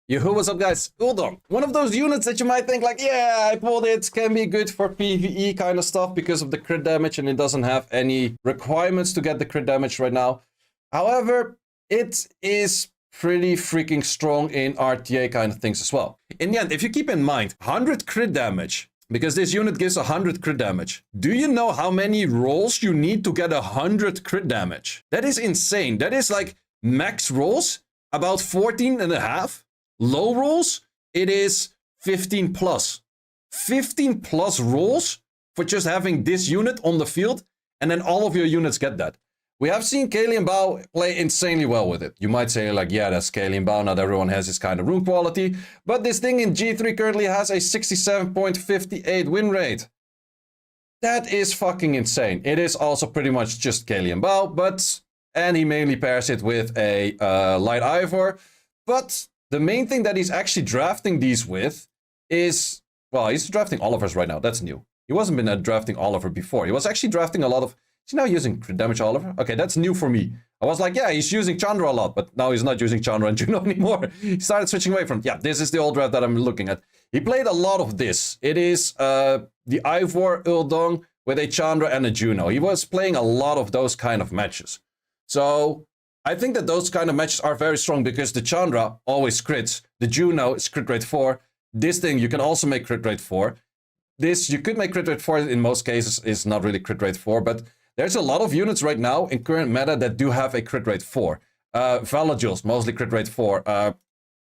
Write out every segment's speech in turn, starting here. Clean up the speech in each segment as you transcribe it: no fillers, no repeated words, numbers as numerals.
Yo, what's up guys? Euldong. One of those units that you might think like, yeah, I pulled it, can be good for PvE kind of stuff because of the crit damage and it doesn't have any requirements to get the crit damage right now. However, it is pretty freaking strong in RTA kind of things as well. In the end, if you keep in mind, 100 crit damage, because this unit gives 100 crit damage. Do you know how many rolls you need to get 100 crit damage? That is insane. That is like max rolls, about 14 and a half. Low rolls, it is 15 plus. 15 plus rolls for just having this unit on the field, and then all of your units get that. We have seen Kalian Bao play insanely well with it. You might say like, yeah, that's Kalian Bao, not everyone has this kind of rune quality, but this thing in G3 currently has a 67.58 win rate. That is fucking insane. It is also pretty much just Kalian Bao, and he mainly pairs it with a light Ivor, but the main thing that he's actually drafting these with is, well, he's drafting Olivers right now. That's new. He wasn't been drafting Oliver before. He was actually drafting a lot of, is he now using crit damage Oliver? Okay, that's new for me. I was like, yeah, he's using Chandra a lot, but now he's not using Chandra and Juno anymore. He started switching away from, yeah, this is the old draft that I'm looking at. He played a lot of this. It is the Ivor Euldong with a Chandra and a Juno. He was playing a lot of those kind of matches. So I think that those kind of matches are very strong because the Chandra always crits. The Juno is crit rate 4. This thing you can also make crit rate 4. This you could make crit rate 4 in most cases, is not really crit rate 4, but there's a lot of units right now in current meta that do have a crit rate 4. Valajules, mostly crit rate 4.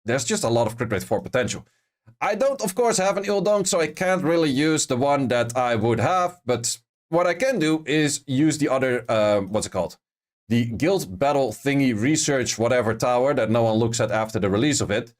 There's just a lot of crit rate 4 potential. I don't, of course, have an Euldong, so I can't really use the one that I would have, but what I can do is use the other, what's it called? The guild battle thingy research whatever tower that no one looks at after the release of it.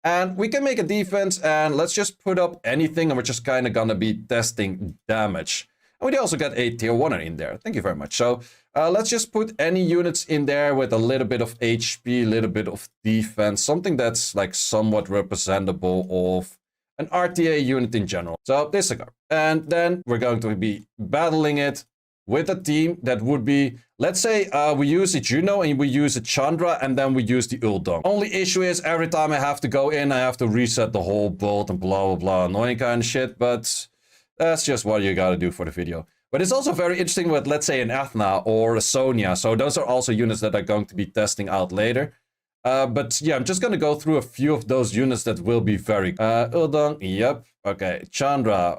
And we can make a defense and let's just put up anything and we're just kind of gonna be testing damage. And we also got a tier 1er in there. Thank you very much. So let's just put any units in there with a little bit of HP, a little bit of defense, something that's like somewhat representable of an RTA unit in general. So this cigar. And then we're going to be battling it with a team that would be, let's say we use a Juno and we use a Chandra and then we use the Euldong. Only issue is every time I have to go in, I have to reset the whole build and blah, blah, blah, annoying kind of shit, but that's just what you gotta do for the video. But it's also very interesting with, let's say, an Athena or a Sonya. So those are also units that I'm going to be testing out later. But yeah, I'm just gonna go through a few of those units that will be very Euldong, yep. Okay, Chandra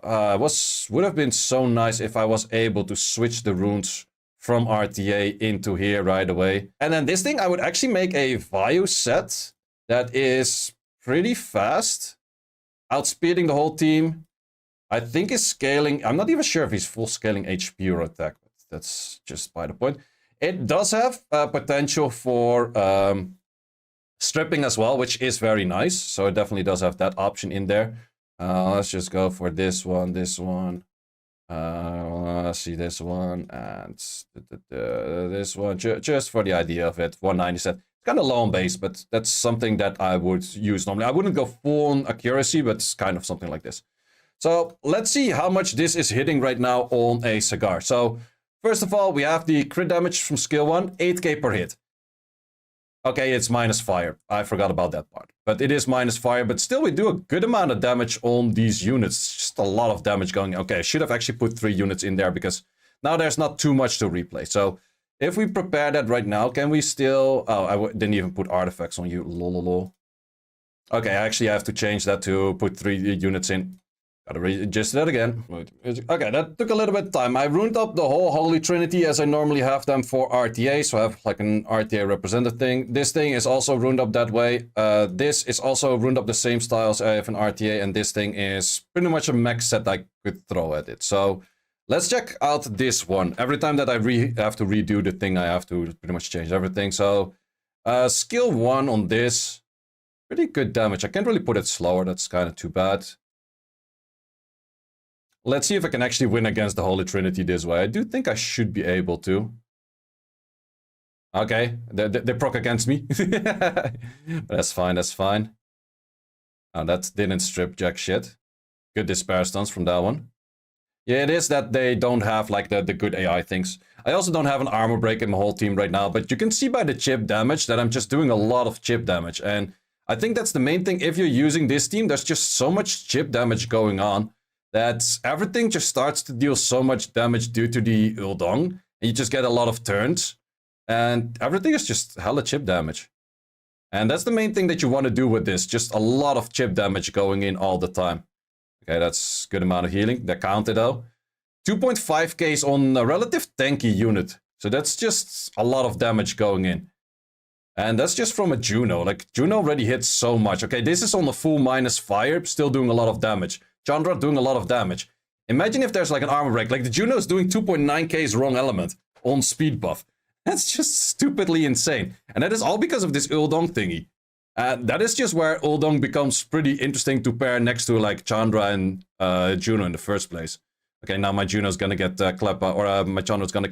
would have been so nice if I was able to switch the runes from RTA into here right away. And then this thing, I would actually make a Vayu set that is pretty fast, outspeeding the whole team. I think is scaling, I'm not even sure if he's full scaling HP or attack, but that's just by the point. It does have potential for stripping as well, which is very nice. So it definitely does have that option in there. Let's just go for this one, let's see this one, and this one, just for the idea of it. 190 set. It's kind of low on base, but that's something that I would use normally. I wouldn't go full on accuracy, but it's kind of something like this. So let's see how much this is hitting right now on a cigar. So first of all, we have the crit damage from skill 1, 8k per hit. Okay, it's minus fire. I forgot about that part. But it is minus fire, but still we do a good amount of damage on these units. It's just a lot of damage going. Okay, I should have actually put 3 units in there because now there's not too much to replay. So if we prepare that right now, can we still... Oh, I didn't even put artifacts on you. Lololol. Okay, I actually have to change that to put 3 units in. Gotta readjust that again. Okay, that took a little bit of time. I ruined up the whole Holy Trinity as I normally have them for RTA, so I have like an RTA representative thing. This thing is also ruined up that way. This is also ruined up the same style as I have an RTA, and this thing is pretty much a max set I could throw at it. So let's check out this one. Every time that I have to redo the thing, I have to pretty much change everything. So skill 1 on this, pretty good damage. I can't really put it slower, that's kind of too bad. Let's see if I can actually win against the Holy Trinity this way. I do think I should be able to. Okay, they proc against me. That's fine, that's fine. Oh, that didn't strip jack shit. Good despair stance from that one. Yeah, it is that they don't have like the good AI things. I also don't have an armor break in my whole team right now, but you can see by the chip damage that I'm just doing a lot of chip damage. And I think that's the main thing. If you're using this team, there's just so much chip damage going on that everything just starts to deal so much damage due to the Euldong. And you just get a lot of turns. And everything is just hella chip damage. And that's the main thing that you want to do with this. Just a lot of chip damage going in all the time. Okay, that's a good amount of healing. That counted though. 2.5k on a relative tanky unit. So that's just a lot of damage going in. And that's just from a Juno. Like, Juno already hits so much. Okay, this is on the full minus fire, still doing a lot of damage. Chandra doing a lot of damage. Imagine if there's like an armor break. Like, the Juno is doing 2.9k's wrong element on speed buff. That's just stupidly insane. And that is all because of this Euldong thingy. That is just where Euldong becomes pretty interesting to pair next to like Chandra and Juno in the first place. Okay, now my Juno's gonna get clapped, or my Chandra's gonna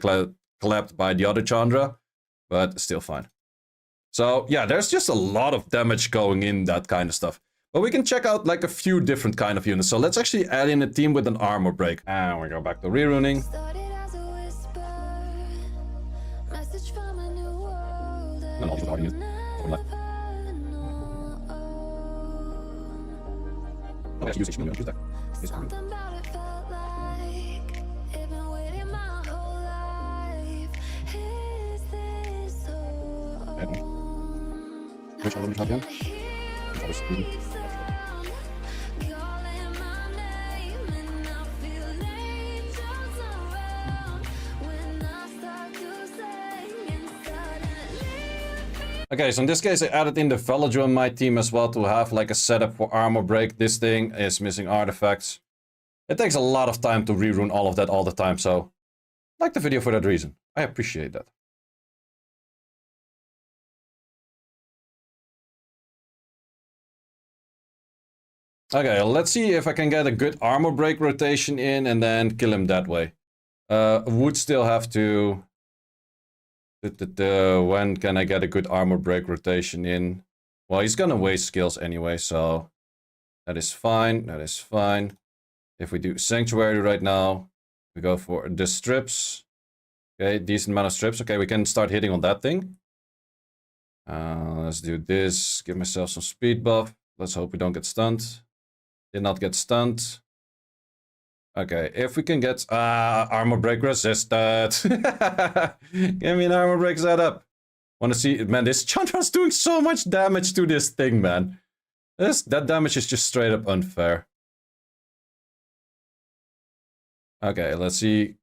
clapped by the other Chandra, but still fine. So yeah, there's just a lot of damage going in, that kind of stuff. But we can check out like a few different kind of units. So let's actually add in a team with an armor break. And we go back to reruning. And also hard unit. Oh, that's usage. Use that. Which one have again? Okay, so in this case I added in the Velodro in my team as well to have like a setup for armor break. This thing is missing artifacts. It takes a lot of time to rerun all of that all the time, so like the video for that reason. I appreciate that. Okay, let's see if I can get a good armor break rotation in and then kill him that way. Would still have to... When can I get a good armor break rotation in? Well, he's gonna waste skills anyway, so... That is fine, that is fine. If we do Sanctuary right now, we go for the strips. Okay, decent amount of strips. Okay, we can start hitting on that thing. Let's do this. Give myself some speed buff. Let's hope we don't get stunned. Did not get stunned. Okay, if we can get armor break resisted. Give me an armor break setup. Wanna see, man, this Chandra's doing so much damage to this thing, man. That damage is just straight up unfair. Okay, let's see.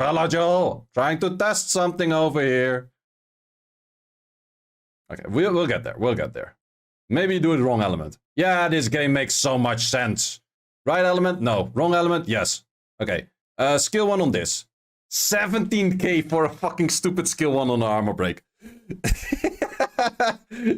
Velodro, trying to test something over here. Okay, we'll get there, we'll get there. Maybe you do the wrong element. Yeah, this game makes so much sense. Right element? No. Wrong element? Yes. Okay. Skill 1 on this. 17k for a fucking stupid skill 1 on the armor break.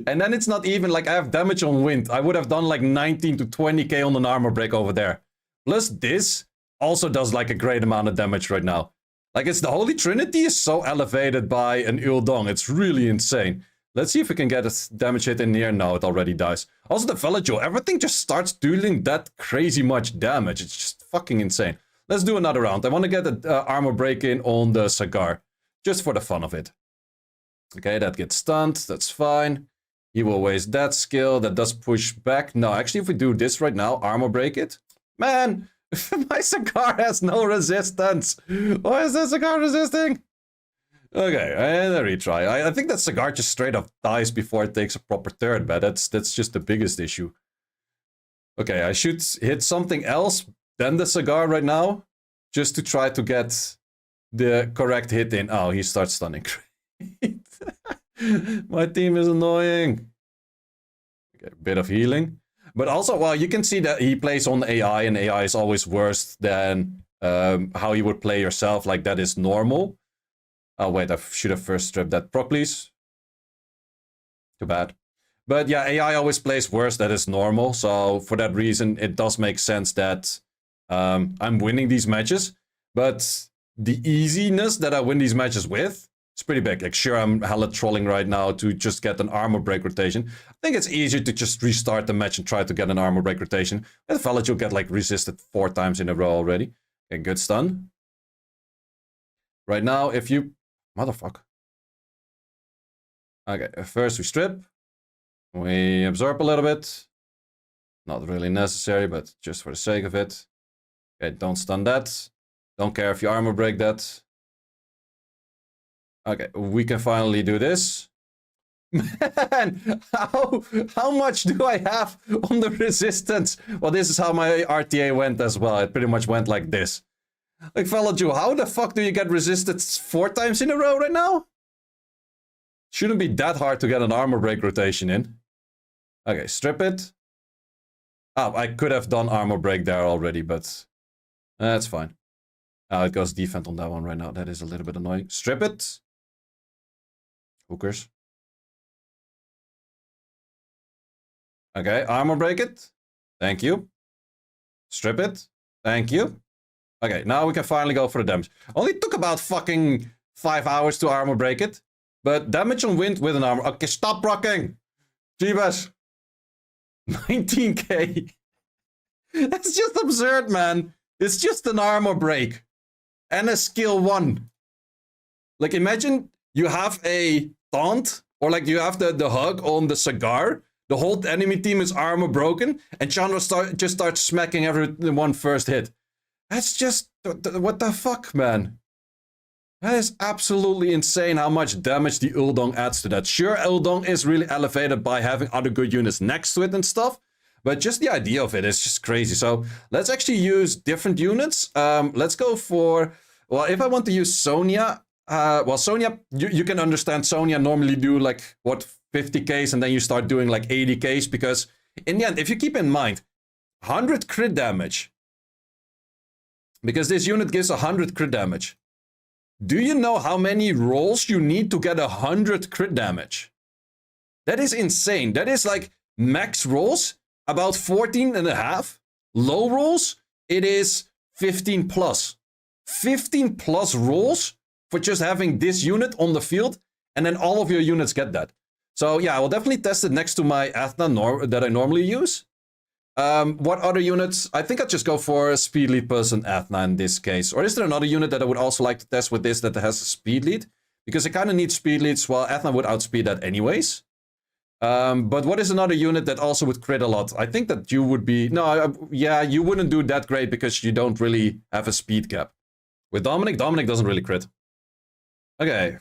And then it's not even like I have damage on wind. I would have done like 19 to 20k on an armor break over there. Plus this also does like a great amount of damage right now. Like, it's the Holy Trinity is so elevated by an Euldong. It's really insane. Let's see if we can get a damage hit in here. No, it already dies. Also, the Velodro, everything just starts dealing that crazy much damage. It's just fucking insane. Let's do another round. I want to get an armor break in on the Cigar. Just for the fun of it. Okay, that gets stunned. That's fine. He will waste that skill. That does push back. No, actually, if we do this right now, armor break it. Man, my Cigar has no resistance. Why is that Cigar resisting? Okay, and a retry. I think that Cigar just straight up dies before it takes a proper turn, but that's just the biggest issue. Okay, I should hit something else than the Cigar right now, just to try to get the correct hit in. Oh, he starts stunning. Great. My team is annoying. Okay, bit of healing. But also, well, you can see that he plays on AI, and AI is always worse than how you would play yourself. Like, that is normal. Oh, wait, I should have first stripped that. Proc, please. Too bad. But yeah, AI always plays worse. That is normal. So for that reason, it does make sense that I'm winning these matches. But the easiness that I win these matches with is pretty big. Like, sure, I'm hella trolling right now to just get an armor break rotation. I think it's easier to just restart the match and try to get an armor break rotation. With Velodro, you'll get like resisted 4 times in a row already. Okay, good stun. Right now, if you... Motherfucker. Okay, first we strip. We absorb a little bit. Not really necessary, but just for the sake of it. Okay, don't stun that. Don't care if you armor break that. Okay, we can finally do this. Man, how much do I have on the resistance? Well, this is how my RTA went as well. It pretty much went like this. Like, fellow Jew, how the fuck do you get resisted 4 times in a row right now? Shouldn't be that hard to get an armor break rotation in. Okay, strip it. Oh, I could have done armor break there already, but that's fine. Oh, it goes defense on that one right now. That is a little bit annoying. Strip it. Hookers. Okay, armor break it. Thank you. Strip it. Thank you. Okay, now we can finally go for the damage. Only took about fucking 5 hours to armor break it. But damage on wind with an armor. Okay, stop rocking. Jeebus. 19k. That's just absurd, man. It's just an armor break. And a skill 1. Like, imagine you have a taunt. Or like you have the hug on the cigar. The whole enemy team is armor broken. And Chandra just starts smacking everyone first hit. That's just... What the fuck, man? That is absolutely insane how much damage the Euldong adds to that. Sure, Euldong is really elevated by having other good units next to it and stuff. But just the idea of it is just crazy. So let's actually use different units. Let's go for... Well, if I want to use Sonya... well, Sonya, you can understand Sonya normally do like, what, 50Ks and then you start doing like 80Ks. Because in the end, if you keep in mind, 100 crit damage. Because this unit gives 100 crit damage. Do you know how many rolls you need to get 100 crit damage? That is insane. That is like max rolls, about 14 and a half. Low rolls, it is 15 plus. 15 plus rolls for just having this unit on the field, and then all of your units get that. So yeah, I will definitely test it next to my Athena that I normally use. What other units? I think I'll just go for a speed lead person Athena in this case. Or is there another unit that I would also like to test with this that has a speed lead? Because I kind of need speed leads. Well, Athena would outspeed that anyways. But what is another unit that also would crit a lot? I think that you would be... No, yeah, you wouldn't do that great because you don't really have a speed cap. With Dominic doesn't really crit. Okay.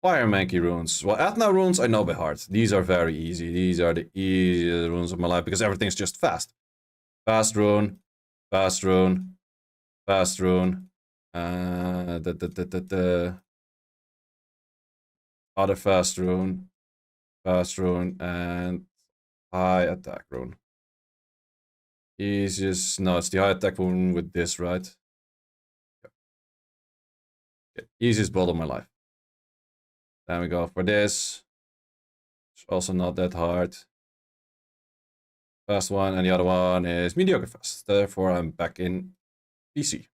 Fire Mankey runes. Well, Athena runes I know by heart. These are very easy. These are the easiest runes of my life because everything's just fast. Fast rune. Fast rune. Fast rune. Other fast rune. Fast rune. And high attack rune. Easiest. No, it's the high attack rune with this, right? Okay. Easiest build of my life. Then we go for this. It's also not that hard. Fast one, and the other one is mediocre fast. Therefore, I'm back in PC.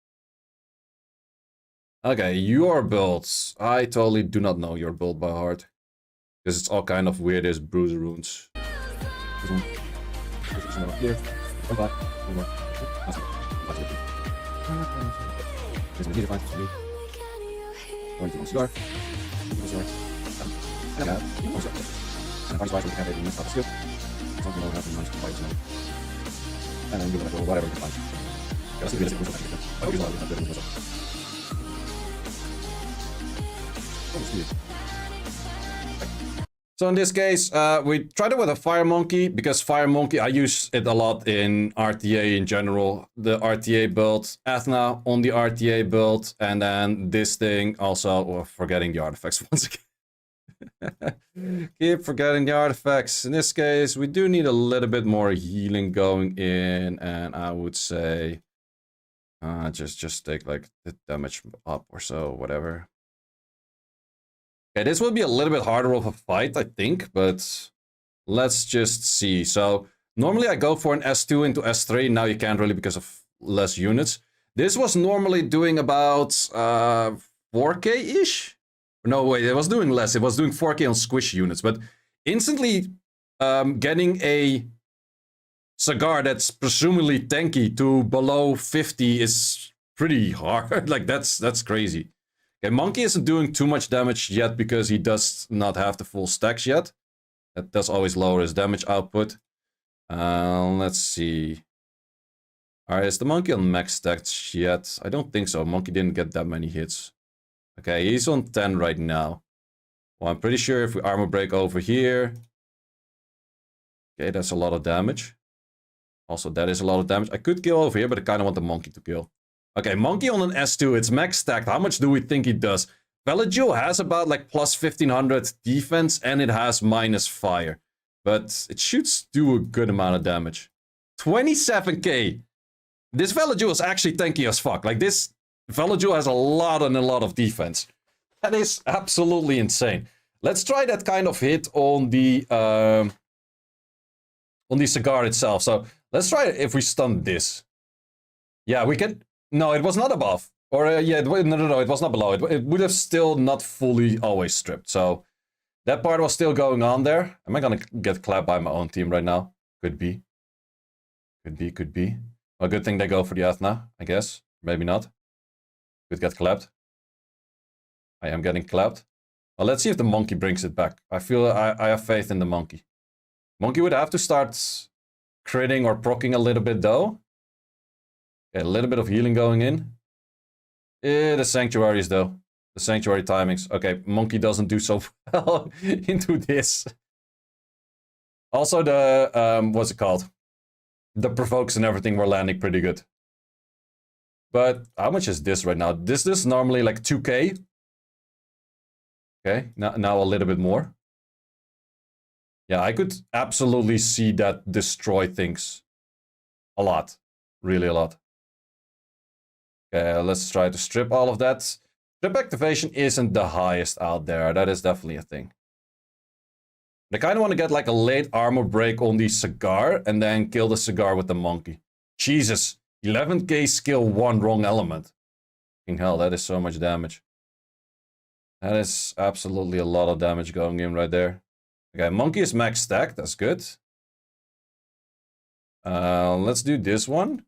Okay, your builds. I totally do not know your build by heart. Because it's all kind of weird as bruiser runes. This one. This one here. One black. One more. This one here, fine. Going to one cigar. And a party splash with the cafe being messed up skill. Something will happen nice to fight tonight. And then do whatever you can find. Okay, let's see if we get a I hope he's allowed to have good with So in this case, we tried it with a Fire Monkey, because Fire Monkey, I use it a lot in RTA in general. The RTA build, Athena on the RTA build, and then this thing also, or forgetting the artifacts once again. Keep forgetting the artifacts. In this case, we do need a little bit more healing going in, and I would say just take like the damage up or so, whatever. Okay, this will be a little bit harder of a fight, I think, but let's just see. So normally I go for an S2 into S3. Now you can't really because of less units. This was normally doing about 4k-ish. No, wait, it was doing less. It was doing 4k on squish units, but instantly getting a cigar that's presumably tanky to below 50 is pretty hard. Like, that's crazy. Okay, Monkey isn't doing too much damage yet because he does not have the full stacks yet. That does always lower his damage output. Let's see. Alright, is the monkey on max stats yet? I don't think so. Monkey didn't get that many hits. Okay, he's on 10 right now. Well, I'm pretty sure if we armor break over here... Okay, that's a lot of damage. Also, that is a lot of damage. I could kill over here, but I kind of want the monkey to kill. Okay, monkey on an S2. It's max stacked. How much do we think he does? Velagio has about like plus 1500 defense, and it has minus fire. But it should do a good amount of damage. 27k! This Velagio is actually tanky as fuck. Like, this Velagio has a lot of defense. That is absolutely insane. Let's try that kind of hit on the cigar itself. So let's try it if we stun this. Yeah, we can. No, it was not above. Or yeah, no, it was not below. It would have still not fully always stripped. So that part was still going on there. Am I gonna get clapped by my own team right now? Could be. Could be. Well, good thing they go for the Athena, I guess. Maybe not. Could get clapped. I am getting clapped. Well, let's see if the monkey brings it back. I feel I have faith in the monkey. Monkey would have to start critting or proccing a little bit though. Okay, a little bit of healing going in. The sanctuaries though. The sanctuary timings. Okay, monkey doesn't do so well into this. Also the, what's it called? The provokes and everything were landing pretty good. But how much is this right now? This is normally like 2k. Okay, now a little bit more. Yeah, I could absolutely see that destroy things. A lot. Really a lot. Okay, let's try to strip all of that. Strip activation isn't the highest out there. That is definitely a thing. I kind of want to get like a late armor break on the cigar and then kill the cigar with the monkey. Jesus. 11k skill 1 wrong element. Fucking hell, that is so much damage. That is absolutely a lot of damage going in right there. Okay, monkey is max stack. That's good. Let's do this one.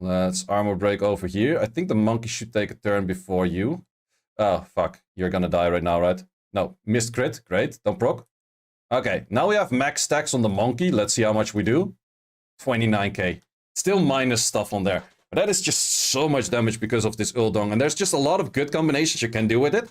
Let's armor break over here. I think the monkey should take a turn before you. Oh, fuck. You're gonna die right now, right? No, missed crit. Great. Don't proc. Okay, now we have max stacks on the monkey. Let's see how much we do. 29k. Still minus stuff on there. But that is just so much damage because of this Euldong. And there's just a lot of good combinations you can do with it.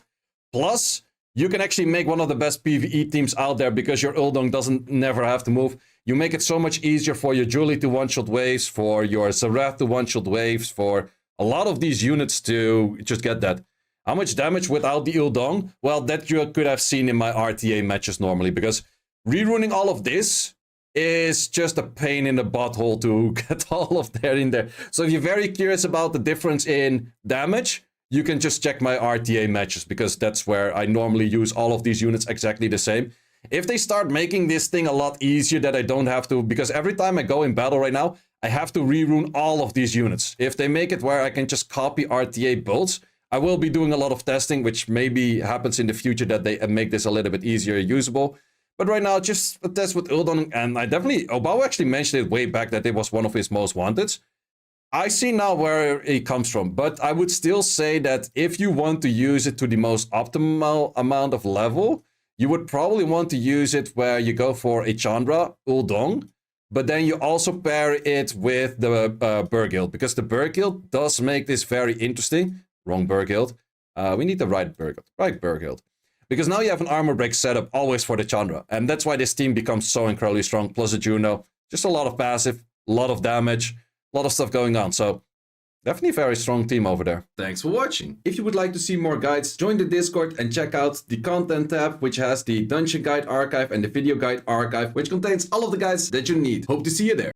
Plus, you can actually make one of the best PvE teams out there because your Euldong doesn't never have to move. You make it so much easier for your Julie to one-shot waves, for your Zerath to one-shot waves, for a lot of these units to just get that. How much damage without the Euldong? Well, that you could have seen in my RTA matches normally, because reruning all of this is just a pain in the butthole to get all of that in there. So if you're very curious about the difference in damage, you can just check my RTA matches, because that's where I normally use all of these units exactly the same. If they start making this thing a lot easier that I don't have to, because every time I go in battle right now, I have to rerun all of these units. If they make it where I can just copy RTA builds, I will be doing a lot of testing, which maybe happens in the future that they make this a little bit easier usable. But right now, just a test with Euldong, and I definitely, Obao actually mentioned it way back that it was one of his most wanted. I see now where it comes from, but I would still say that if you want to use it to the most optimal amount of level, you would probably want to use it where you go for a Chandra, Euldong, but then you also pair it with the Burghild, because the Burghild does make this very interesting. Wrong Burghild. We need the right Burghild. Right Burghild. Because now you have an armor break setup always for the Chandra, and that's why this team becomes so incredibly strong, plus a Juno. Just a lot of passive, a lot of damage, a lot of stuff going on, so definitely a very strong team over there. Thanks for watching. If you would like to see more guides, join the Discord and check out the content tab, which has the dungeon guide archive and the video guide archive, which contains all of the guides that you need. Hope to see you there.